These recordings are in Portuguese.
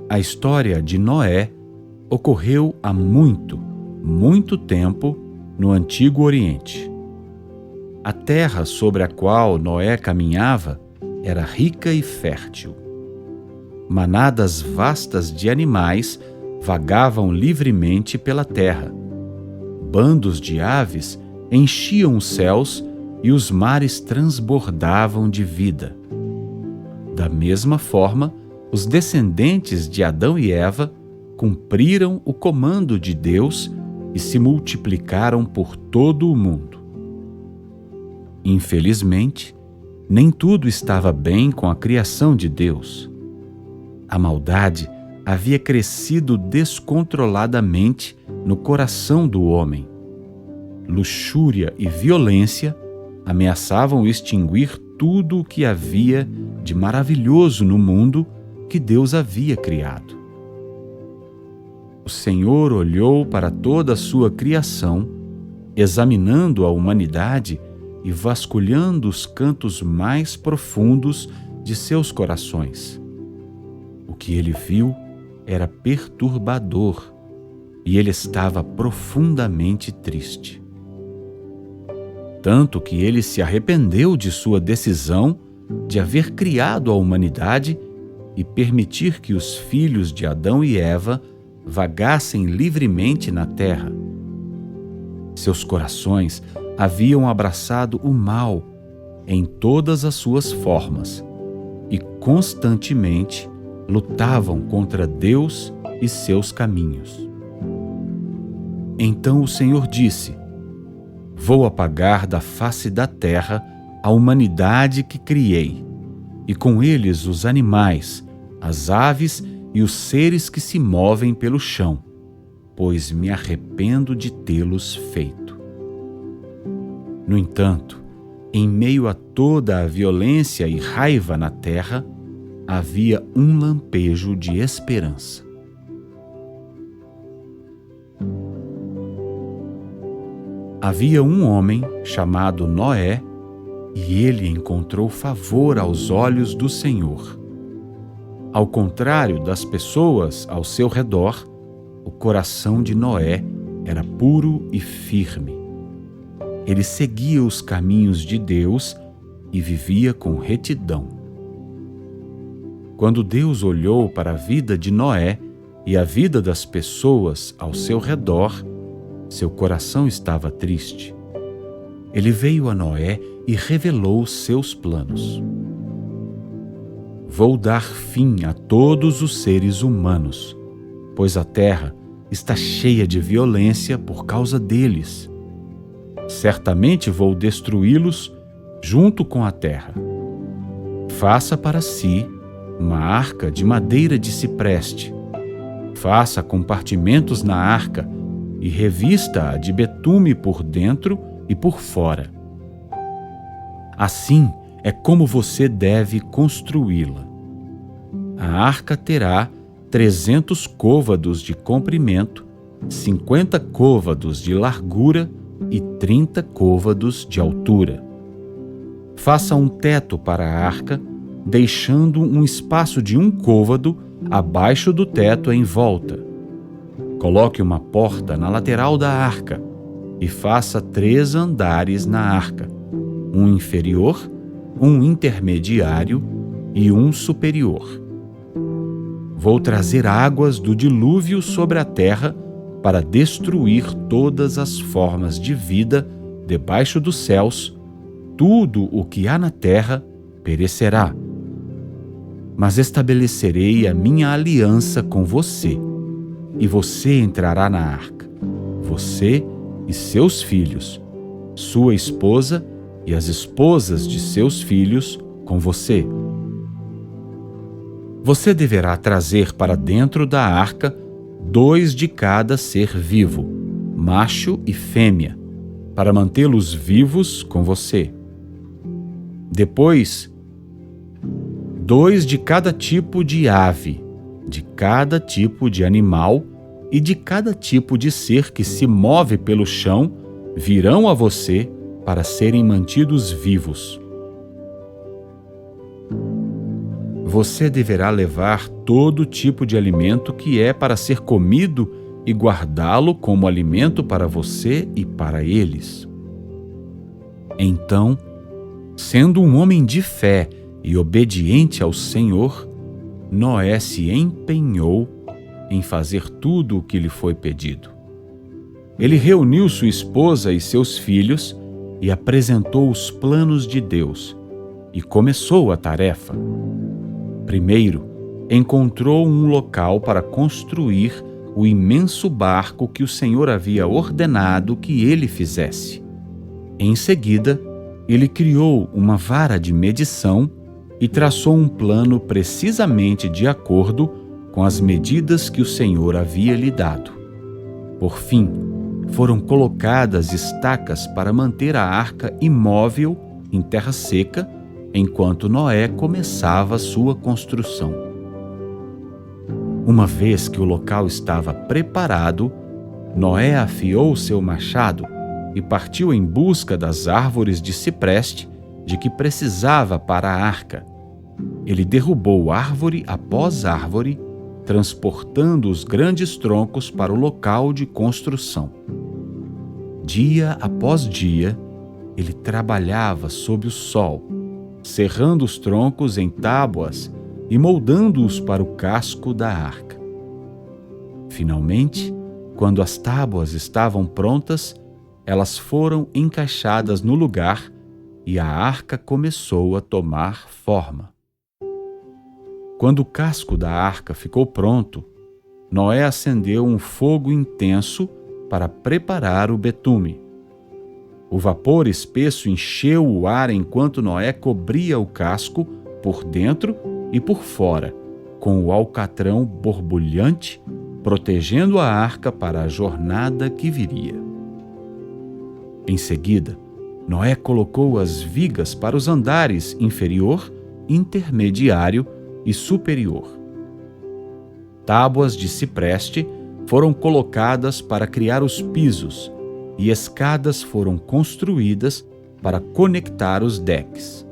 A história de Noé ocorreu há muito, muito tempo no Antigo Oriente. A terra sobre a qual Noé caminhava era rica e fértil. Manadas vastas de animais vagavam livremente pela terra. Bandos de aves enchiam os céus e os mares transbordavam de vida. Da mesma forma, os descendentes de Adão e Eva cumpriram o comando de Deus e se multiplicaram por todo o mundo. Infelizmente, nem tudo estava bem com a criação de Deus. A maldade havia crescido descontroladamente no coração do homem. Luxúria e violência ameaçavam extinguir tudo o que havia de maravilhoso no mundo que Deus havia criado. O Senhor olhou para toda a sua criação, examinando a humanidade e vasculhando os cantos mais profundos de seus corações. O que ele viu era perturbador e ele estava profundamente triste. Tanto que ele se arrependeu de sua decisão de haver criado a humanidade e permitir que os filhos de Adão e Eva vagassem livremente na terra. Seus corações haviam abraçado o mal em todas as suas formas e constantemente lutavam contra Deus e seus caminhos. Então o Senhor disse: Vou apagar da face da terra a humanidade que criei, e com eles os animais, as aves e os seres que se movem pelo chão, pois me arrependo de tê-los feito. No entanto, em meio a toda a violência e raiva na terra, havia um lampejo de esperança. Havia um homem chamado Noé, e ele encontrou favor aos olhos do Senhor. Ao contrário das pessoas ao seu redor, o coração de Noé era puro e firme. Ele seguia os caminhos de Deus e vivia com retidão. Quando Deus olhou para a vida de Noé e a vida das pessoas ao seu redor, seu coração estava triste. Ele veio a Noé e revelou seus planos. Vou dar fim a todos os seres humanos, pois a terra está cheia de violência por causa deles. Certamente vou destruí-los junto com a terra. Faça para si uma arca de madeira de cipreste. Faça compartimentos na arca e revista-a de betume por dentro e por fora. Assim é como você deve construí-la. A arca terá 300 côvados de comprimento, 50 côvados de largura e 30 côvados de altura. Faça um teto para a arca, deixando um espaço de 1 côvado abaixo do teto em volta. Coloque uma porta na lateral da arca e faça 3 andares na arca, um inferior, um intermediário e um superior. Vou trazer águas do dilúvio sobre a terra para destruir todas as formas de vida debaixo dos céus. Tudo o que há na terra perecerá. Mas estabelecerei a minha aliança com você, e você entrará na arca, você e seus filhos, sua esposa e as esposas de seus filhos com você. Você deverá trazer para dentro da arca 2 de cada ser vivo, macho e fêmea, para mantê-los vivos com você. Depois, 2 de cada tipo de ave, de cada tipo de animal e de cada tipo de ser que se move pelo chão virão a você para serem mantidos vivos. Você deverá levar todo tipo de alimento que é para ser comido e guardá-lo como alimento para você e para eles. Então, sendo um homem de fé e obediente ao Senhor, Noé se empenhou em fazer tudo o que lhe foi pedido. Ele reuniu sua esposa e seus filhos e apresentou os planos de Deus e começou a tarefa. Primeiro, encontrou um local para construir o imenso barco que o Senhor havia ordenado que ele fizesse. Em seguida, ele criou uma vara de medição e traçou um plano precisamente de acordo com as medidas que o Senhor havia lhe dado. Por fim, foram colocadas estacas para manter a arca imóvel em terra seca, enquanto Noé começava sua construção. Uma vez que o local estava preparado, Noé afiou seu machado e partiu em busca das árvores de cipreste de que precisava para a arca. Ele derrubou árvore após árvore, transportando os grandes troncos para o local de construção. Dia após dia, ele trabalhava sob o sol, serrando os troncos em tábuas e moldando-os para o casco da arca. Finalmente, quando as tábuas estavam prontas, elas foram encaixadas no lugar e a arca começou a tomar forma. Quando o casco da arca ficou pronto, Noé acendeu um fogo intenso para preparar o betume. O vapor espesso encheu o ar enquanto Noé cobria o casco por dentro e por fora, com o alcatrão borbulhante, protegendo a arca para a jornada que viria. Em seguida, Noé colocou as vigas para os andares inferior, intermediário e superior. Tábuas de cipreste foram colocadas para criar os pisos e escadas foram construídas para conectar os decks.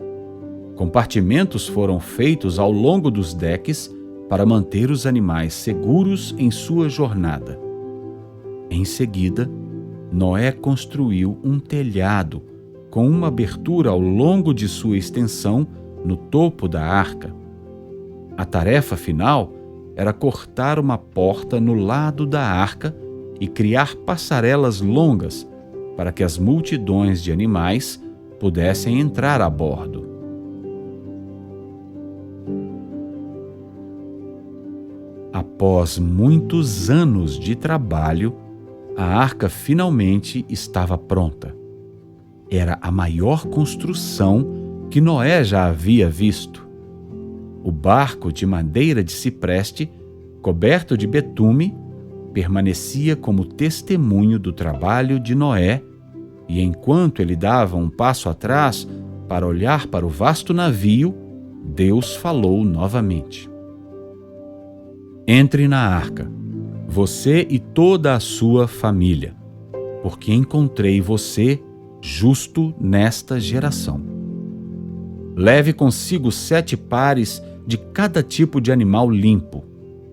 Compartimentos foram feitos ao longo dos decks para manter os animais seguros em sua jornada. Em seguida, Noé construiu um telhado com uma abertura ao longo de sua extensão no topo da arca. A tarefa final era cortar uma porta no lado da arca e criar passarelas longas para que as multidões de animais pudessem entrar a bordo. Após muitos anos de trabalho, a arca finalmente estava pronta. Era a maior construção que Noé já havia visto. O barco de madeira de cipreste, coberto de betume, permanecia como testemunho do trabalho de Noé, e enquanto ele dava um passo atrás para olhar para o vasto navio, Deus falou novamente: "Entre na arca, você e toda a sua família, porque encontrei você justo nesta geração. Leve consigo 7 pares de cada tipo de animal limpo,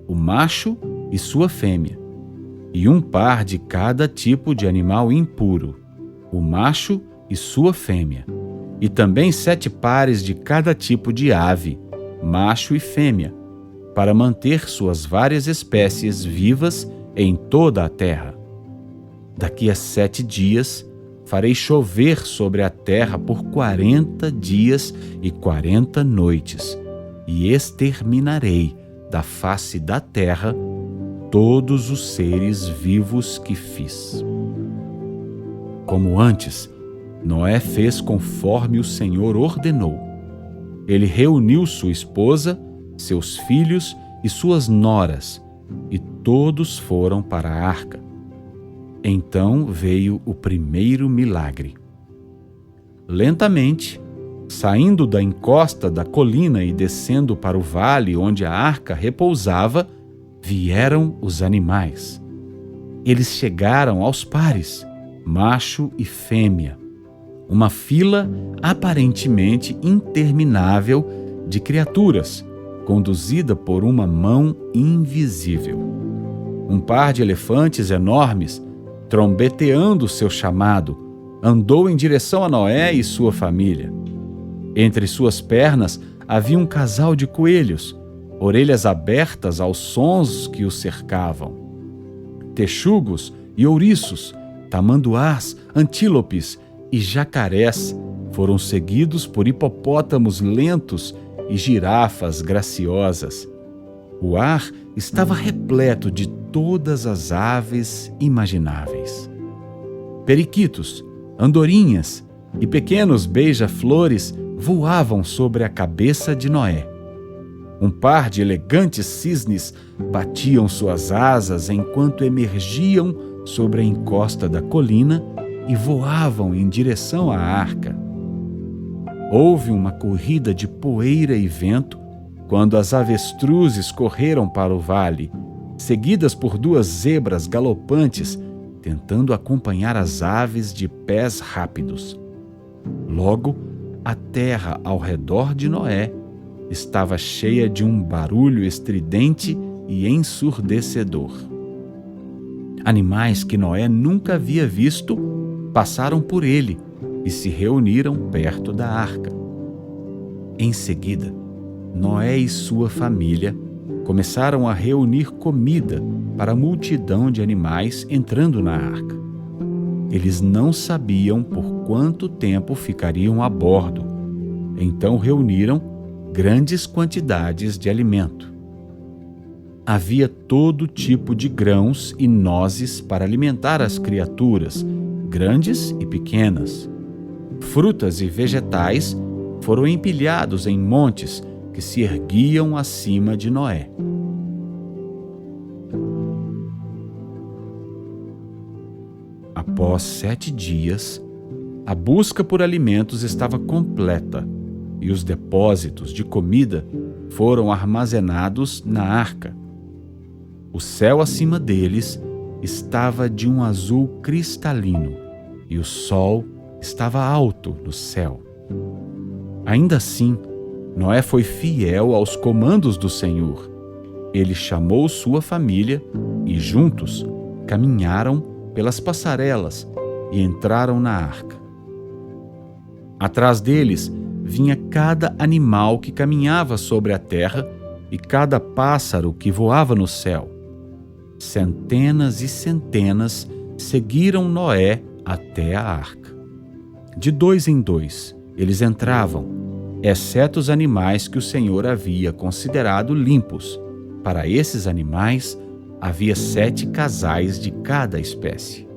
o macho e sua fêmea, e 1 par de cada tipo de animal impuro, o macho e sua fêmea, e também 7 pares de cada tipo de ave, macho e fêmea, para manter suas várias espécies vivas em toda a terra. Daqui a 7 dias, farei chover sobre a terra por 40 dias e 40 noites, e exterminarei da face da terra todos os seres vivos que fiz." Como antes, Noé fez conforme o Senhor ordenou. Ele reuniu sua esposa, seus filhos e suas noras, e todos foram para a arca. Então veio o primeiro milagre. Lentamente, saindo da encosta da colina e descendo para o vale onde a arca repousava, vieram os animais. Eles chegaram aos pares, macho e fêmea, uma fila aparentemente interminável de criaturas, conduzida por uma mão invisível. Um par de elefantes enormes, trombeteando seu chamado, andou em direção a Noé e sua família. Entre suas pernas havia um casal de coelhos, orelhas abertas aos sons que os cercavam. Texugos e ouriços, tamanduás, antílopes e jacarés foram seguidos por hipopótamos lentos e girafas graciosas. O ar estava repleto de todas as aves imagináveis. Periquitos, andorinhas e pequenos beija-flores voavam sobre a cabeça de Noé. Um par de elegantes cisnes batiam suas asas enquanto emergiam sobre a encosta da colina e voavam em direção à arca. Houve uma corrida de poeira e vento quando as avestruzes correram para o vale, seguidas por duas zebras galopantes, tentando acompanhar as aves de pés rápidos. Logo, a terra ao redor de Noé estava cheia de um barulho estridente e ensurdecedor. Animais que Noé nunca havia visto passaram por ele e se reuniram perto da arca. Em seguida, Noé e sua família começaram a reunir comida para a multidão de animais entrando na arca. Eles não sabiam por quanto tempo ficariam a bordo, então reuniram grandes quantidades de alimento. Havia todo tipo de grãos e nozes para alimentar as criaturas, grandes e pequenas. Frutas e vegetais foram empilhados em montes que se erguiam acima de Noé. Após 7 dias, a busca por alimentos estava completa e os depósitos de comida foram armazenados na arca. O céu acima deles estava de um azul cristalino e o sol estava alto no céu. Ainda assim, Noé foi fiel aos comandos do Senhor. Ele chamou sua família e juntos caminharam pelas passarelas e entraram na arca. Atrás deles vinha cada animal que caminhava sobre a terra e cada pássaro que voava no céu. Centenas e centenas seguiram Noé até a arca. De 2 em 2, eles entravam, exceto os animais que o Senhor havia considerado limpos. Para esses animais, havia 7 casais de cada espécie.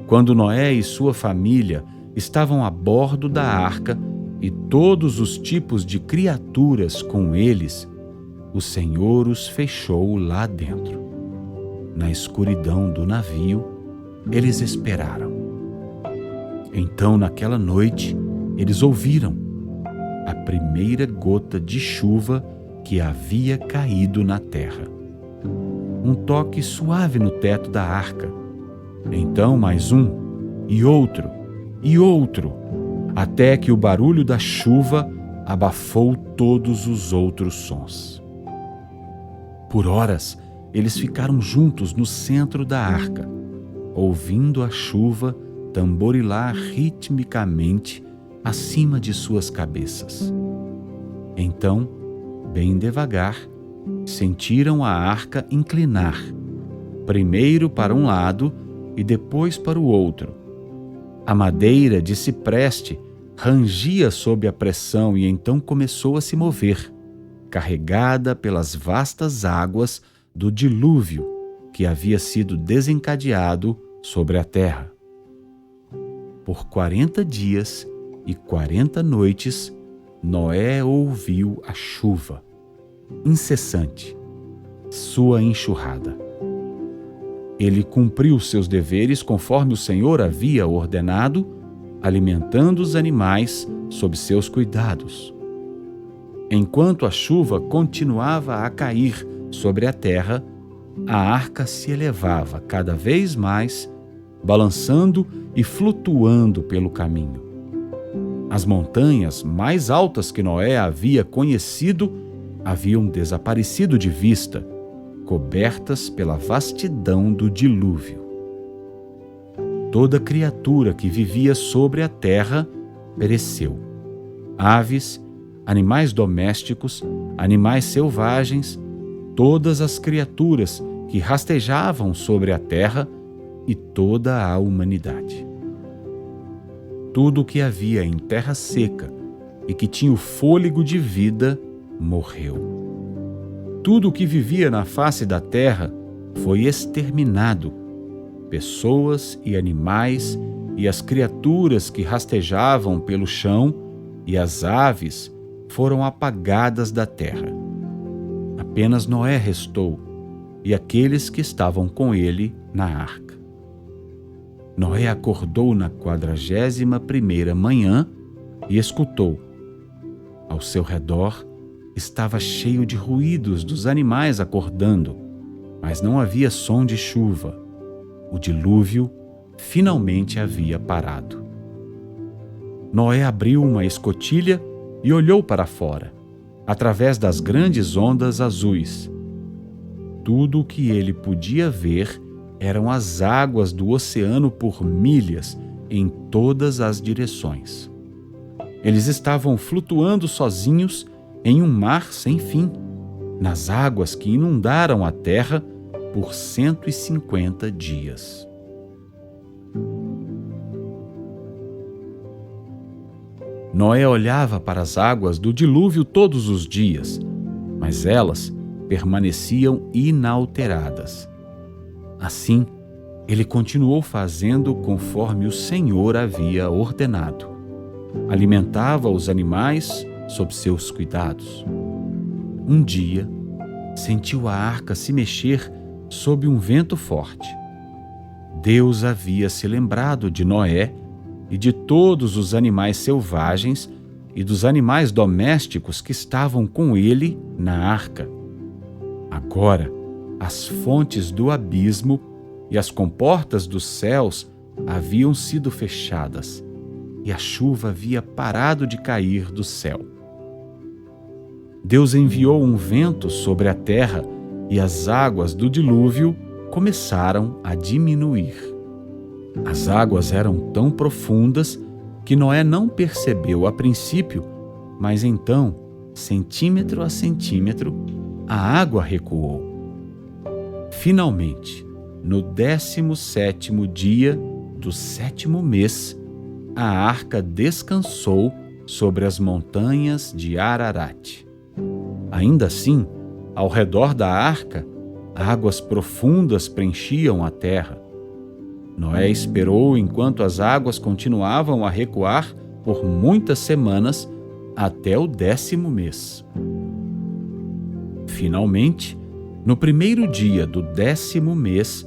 Quando Noé e sua família estavam a bordo da arca e todos os tipos de criaturas com eles, o Senhor os fechou lá dentro. Na escuridão do navio, eles esperaram. Então, naquela noite, eles ouviram a primeira gota de chuva que havia caído na terra. Um toque suave no teto da arca. Então mais um, e outro, até que o barulho da chuva abafou todos os outros sons. Por horas, eles ficaram juntos no centro da arca, ouvindo a chuva tamborilar ritmicamente acima de suas cabeças. Então, bem devagar, sentiram a arca inclinar, primeiro para um lado e depois para o outro. A madeira de cipreste rangia sob a pressão e então começou a se mover, carregada pelas vastas águas do dilúvio que havia sido desencadeado sobre a terra. Por 40 dias e 40 noites, Noé ouviu a chuva, incessante, sua enxurrada. Ele cumpriu seus deveres conforme o Senhor havia ordenado, alimentando os animais sob seus cuidados. Enquanto a chuva continuava a cair sobre a terra, a arca se elevava cada vez mais, balançando e flutuando pelo caminho. As montanhas mais altas que Noé havia conhecido haviam desaparecido de vista, cobertas pela vastidão do dilúvio. Toda criatura que vivia sobre a terra pereceu. Aves, animais domésticos, animais selvagens, todas as criaturas que rastejavam sobre a terra e toda a humanidade. Tudo o que havia em terra seca e que tinha o fôlego de vida morreu. Tudo o que vivia na face da terra foi exterminado. Pessoas e animais e as criaturas que rastejavam pelo chão e as aves foram apagadas da terra. Apenas Noé restou e aqueles que estavam com ele na arca. Noé acordou na 41ª manhã e escutou. Ao seu redor estava cheio de ruídos dos animais acordando, mas não havia som de chuva. O dilúvio finalmente havia parado. Noé abriu uma escotilha e olhou para fora, através das grandes ondas azuis. Tudo o que ele podia ver eram as águas do oceano por milhas em todas as direções. Eles estavam flutuando sozinhos em um mar sem fim, nas águas que inundaram a terra por 150 dias. Noé olhava para as águas do dilúvio todos os dias, mas elas permaneciam inalteradas. Assim, ele continuou fazendo conforme o Senhor havia ordenado. Alimentava os animais sob seus cuidados. Um dia, sentiu a arca se mexer sob um vento forte. Deus havia se lembrado de Noé e de todos os animais selvagens e dos animais domésticos que estavam com ele na arca. Agora, as fontes do abismo e as comportas dos céus haviam sido fechadas e a chuva havia parado de cair do céu. Deus enviou um vento sobre a terra e as águas do dilúvio começaram a diminuir. As águas eram tão profundas que Noé não percebeu a princípio, mas então, centímetro a centímetro, a água recuou. Finalmente, no 17º dia do 7º mês, a arca descansou sobre as montanhas de Ararat. Ainda assim, ao redor da arca, águas profundas preenchiam a terra. Noé esperou enquanto as águas continuavam a recuar por muitas semanas até o 10º mês. Finalmente, no 1º dia do 10º mês,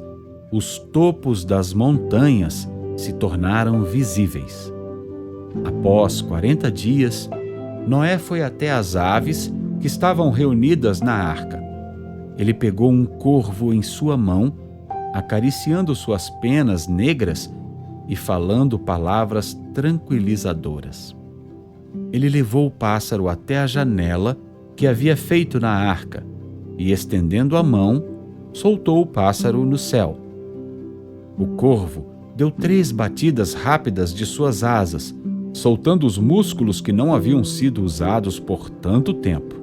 os topos das montanhas se tornaram visíveis. Após 40 dias, Noé foi até as aves que estavam reunidas na arca. Ele pegou um corvo em sua mão, acariciando suas penas negras e falando palavras tranquilizadoras. Ele levou o pássaro até a janela que havia feito na arca e, estendendo a mão, soltou o pássaro no céu. O corvo deu 3 batidas rápidas de suas asas, soltando os músculos que não haviam sido usados por tanto tempo.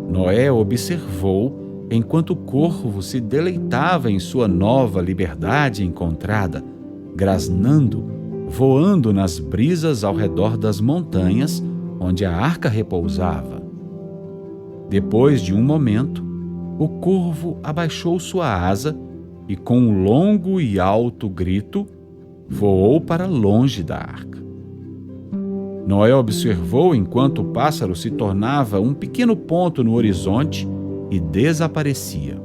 Noé observou enquanto o corvo se deleitava em sua nova liberdade encontrada, grasnando, voando nas brisas ao redor das montanhas onde a arca repousava. Depois de um momento, o corvo abaixou sua asa e, com um longo e alto grito, voou para longe da arca. Noé observou enquanto o pássaro se tornava um pequeno ponto no horizonte e desaparecia.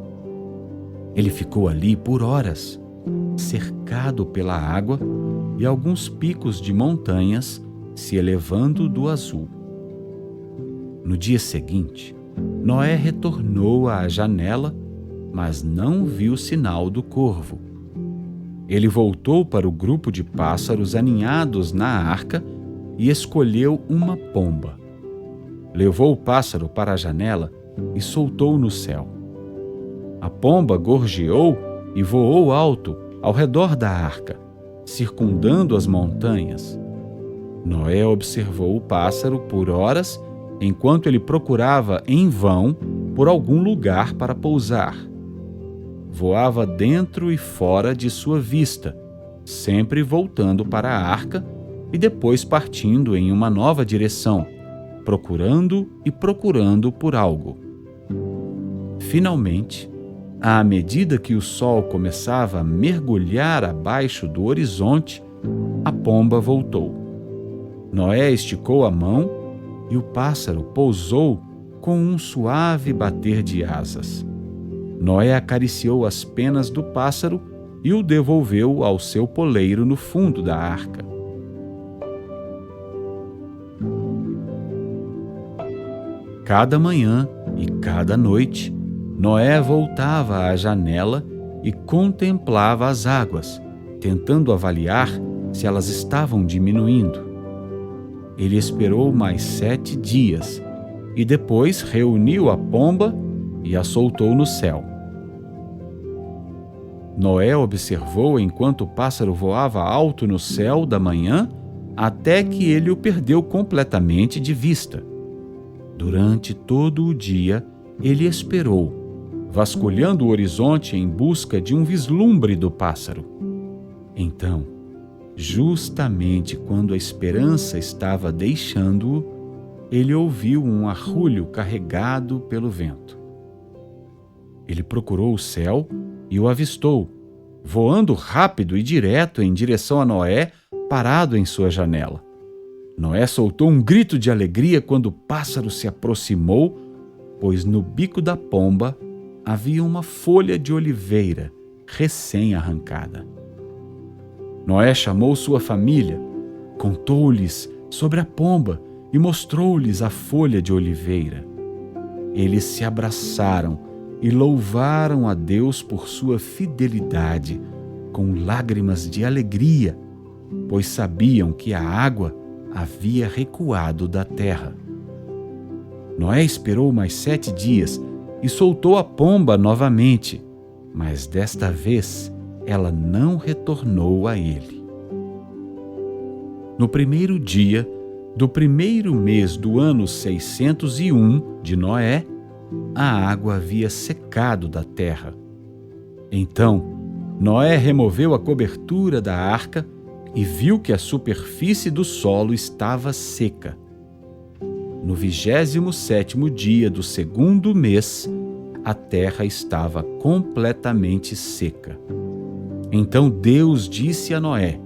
Ele ficou ali por horas, cercado pela água e alguns picos de montanhas se elevando do azul. No dia seguinte, Noé retornou à janela, mas não viu sinal do corvo. Ele voltou para o grupo de pássaros aninhados na arca e escolheu uma pomba. Levou o pássaro para a janela e soltou no céu. A pomba gorjeou e voou alto ao redor da arca, circundando as montanhas. Noé observou o pássaro por horas, enquanto ele procurava em vão por algum lugar para pousar. Voava dentro e fora de sua vista, sempre voltando para a arca e depois partindo em uma nova direção, procurando e procurando por algo. Finalmente, à medida que o sol começava a mergulhar abaixo do horizonte, a pomba voltou. Noé esticou a mão e o pássaro pousou com um suave bater de asas. Noé acariciou as penas do pássaro e o devolveu ao seu poleiro no fundo da arca. Cada manhã e cada noite, Noé voltava à janela e contemplava as águas, tentando avaliar se elas estavam diminuindo. Ele esperou mais 7 dias e depois reuniu a pomba e a soltou no céu. Noé observou enquanto o pássaro voava alto no céu da manhã até que ele o perdeu completamente de vista. Durante todo o dia, ele esperou, vasculhando o horizonte em busca de um vislumbre do pássaro. Então, justamente quando a esperança estava deixando-o, ele ouviu um arrulho carregado pelo vento. Ele procurou o céu e o avistou, voando rápido e direto em direção a Noé, parado em sua janela. Noé soltou um grito de alegria quando o pássaro se aproximou, pois no bico da pomba havia uma folha de oliveira recém-arrancada. Noé chamou sua família, contou-lhes sobre a pomba e mostrou-lhes a folha de oliveira. Eles se abraçaram e louvaram a Deus por sua fidelidade, com lágrimas de alegria, pois sabiam que a água havia recuado da terra. Noé esperou mais 7 dias e soltou a pomba novamente, mas desta vez ela não retornou a ele. No primeiro dia do primeiro mês do ano 601 de Noé, a água havia secado da terra. Então, Noé removeu a cobertura da arca e viu que a superfície do solo estava seca. No 27º dia do segundo mês, a terra estava completamente seca. Então Deus disse a Noé: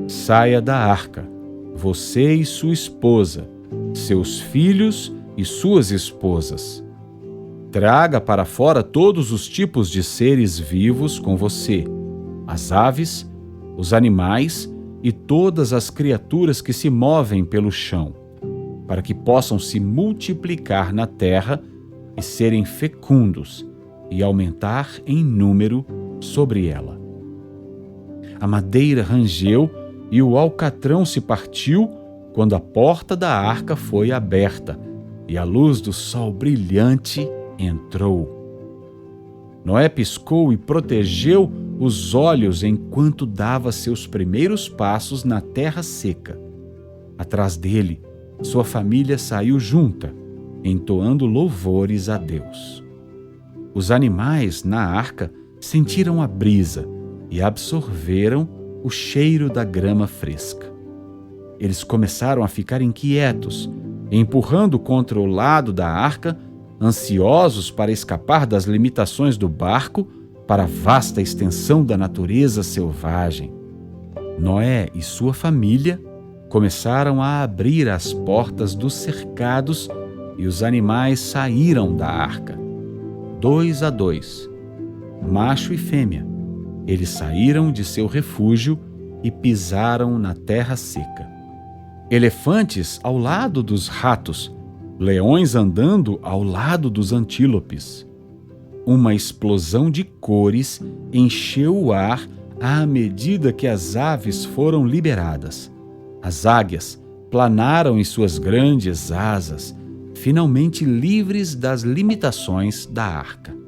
saia da arca, você e sua esposa, seus filhos e suas esposas. Traga para fora todos os tipos de seres vivos com você, as aves, os animais e todas as criaturas que se movem pelo chão, para que possam se multiplicar na terra e serem fecundos e aumentar em número sobre ela. A madeira rangeu e o alcatrão se partiu quando a porta da arca foi aberta e a luz do sol brilhante entrou. Noé piscou e protegeu os olhos enquanto dava seus primeiros passos na terra seca. Atrás dele, sua família saiu junta, entoando louvores a Deus. Os animais na arca sentiram a brisa e absorveram o cheiro da grama fresca. Eles começaram a ficar inquietos, empurrando contra o lado da arca, ansiosos para escapar das limitações do barco para a vasta extensão da natureza selvagem. Noé e sua família começaram a abrir as portas dos cercados e os animais saíram da arca, 2 a 2, macho e fêmea. Eles saíram de seu refúgio e pisaram na terra seca. Elefantes ao lado dos ratos, leões andando ao lado dos antílopes. Uma explosão de cores encheu o ar à medida que as aves foram liberadas. As águias planaram em suas grandes asas, finalmente livres das limitações da arca.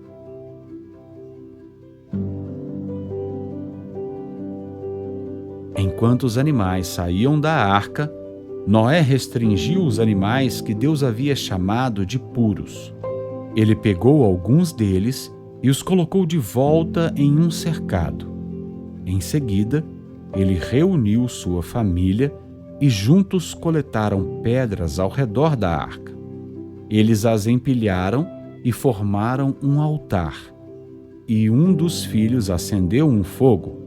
Enquanto os animais saíam da arca, Noé restringiu os animais que Deus havia chamado de puros. Ele pegou alguns deles e os colocou de volta em um cercado. Em seguida, ele reuniu sua família e juntos coletaram pedras ao redor da arca. Eles as empilharam e formaram um altar, e um dos filhos acendeu um fogo.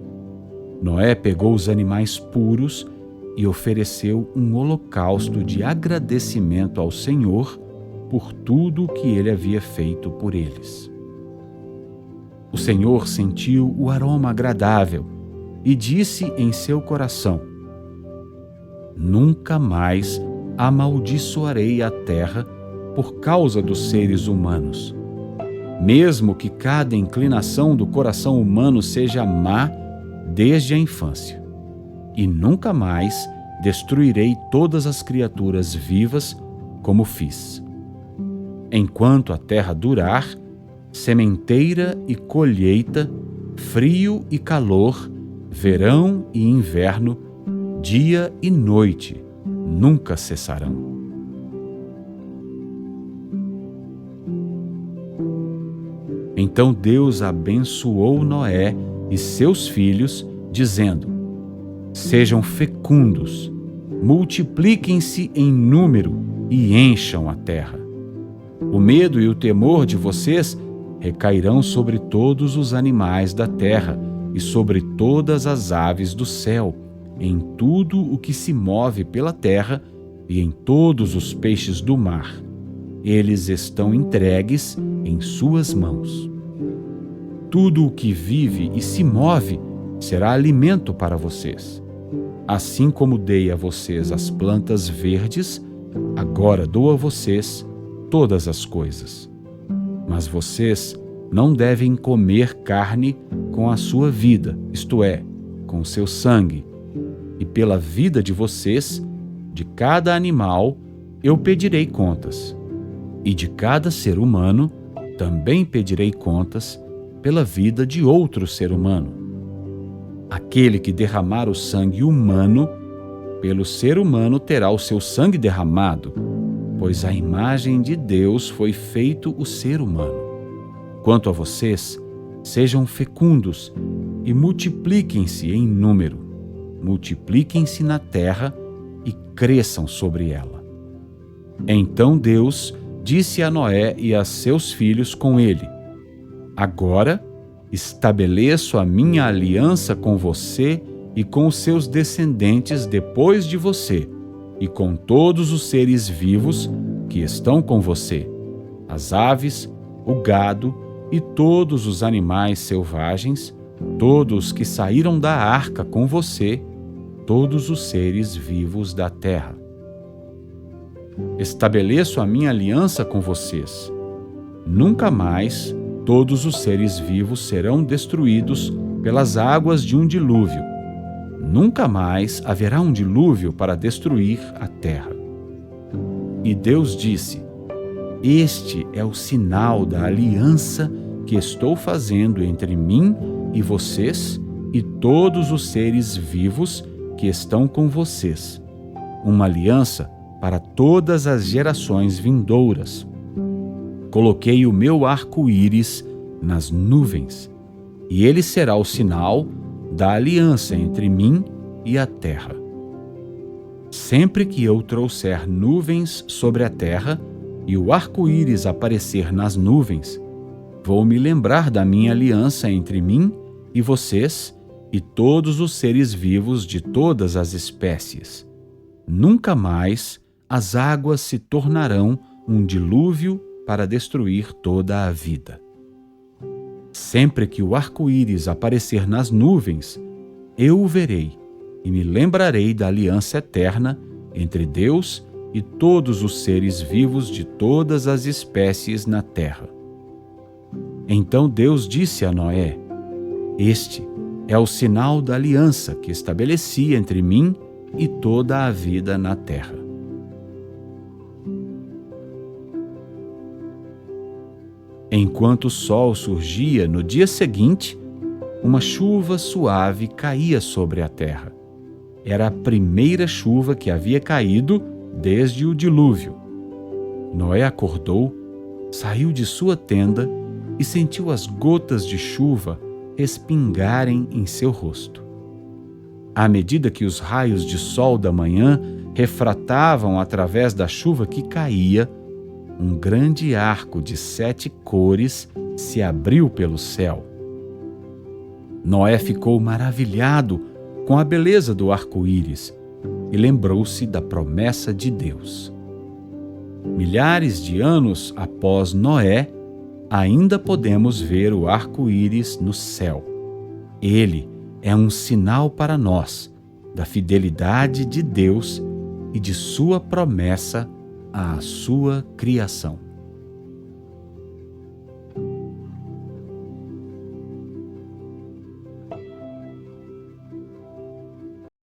Noé pegou os animais puros e ofereceu um holocausto de agradecimento ao Senhor por tudo o que ele havia feito por eles. O Senhor sentiu o aroma agradável e disse em seu coração: Nunca mais amaldiçoarei a terra por causa dos seres humanos. Mesmo que cada inclinação do coração humano seja má desde a infância, e nunca mais destruirei todas as criaturas vivas como fiz. Enquanto a terra durar, sementeira e colheita, frio e calor, verão e inverno, dia e noite, nunca cessarão. Então Deus abençoou Noé e seus filhos, dizendo: Sejam fecundos, multipliquem-se em número e encham a terra. O medo e o temor de vocês recairão sobre todos os animais da terra e sobre todas as aves do céu, em tudo o que se move pela terra e em todos os peixes do mar. Eles estão entregues em suas mãos. Tudo o que vive e se move será alimento para vocês. Assim como dei a vocês as plantas verdes, agora dou a vocês todas as coisas. Mas vocês não devem comer carne com a sua vida, isto é, com o seu sangue. E pela vida de vocês, de cada animal, eu pedirei contas. E de cada ser humano, também pedirei contas pela vida de outro ser humano. Aquele que derramar o sangue humano, pelo ser humano terá o seu sangue derramado, pois à imagem de Deus foi feito o ser humano. Quanto a vocês, sejam fecundos e multipliquem-se em número. Multipliquem-se na terra e cresçam sobre ela. Então Deus disse a Noé e a seus filhos com ele: Agora estabeleço a minha aliança com você e com os seus descendentes depois de você, e com todos os seres vivos que estão com você, as aves, o gado e todos os animais selvagens, todos que saíram da arca com você, todos os seres vivos da terra. Estabeleço a minha aliança com vocês. Nunca mais todos os seres vivos serão destruídos pelas águas de um dilúvio. Nunca mais haverá um dilúvio para destruir a terra. E Deus disse: Este é o sinal da aliança que estou fazendo entre mim e vocês e todos os seres vivos que estão com vocês. Uma aliança para todas as gerações vindouras. Coloquei o meu arco-íris nas nuvens, e ele será o sinal da aliança entre mim e a terra. Sempre que eu trouxer nuvens sobre a terra e o arco-íris aparecer nas nuvens, vou me lembrar da minha aliança entre mim e vocês e todos os seres vivos de todas as espécies. Nunca mais as águas se tornarão um dilúvio para destruir toda a vida. Sempre que o arco-íris aparecer nas nuvens, eu o verei e me lembrarei da aliança eterna entre Deus e todos os seres vivos de todas as espécies na terra. Então Deus disse a Noé: Este é o sinal da aliança que estabeleci entre mim e toda a vida na terra. Enquanto o sol surgia no dia seguinte, uma chuva suave caía sobre a terra. Era a primeira chuva que havia caído desde o dilúvio. Noé acordou, saiu de sua tenda e sentiu as gotas de chuva respingarem em seu rosto. À medida que os raios de sol da manhã refratavam através da chuva que caía, um grande arco de 7 cores se abriu pelo céu. Noé ficou maravilhado com a beleza do arco-íris e lembrou-se da promessa de Deus. Milhares de anos após Noé, ainda podemos ver o arco-íris no céu. Ele é um sinal para nós da fidelidade de Deus e de sua promessa à sua criação.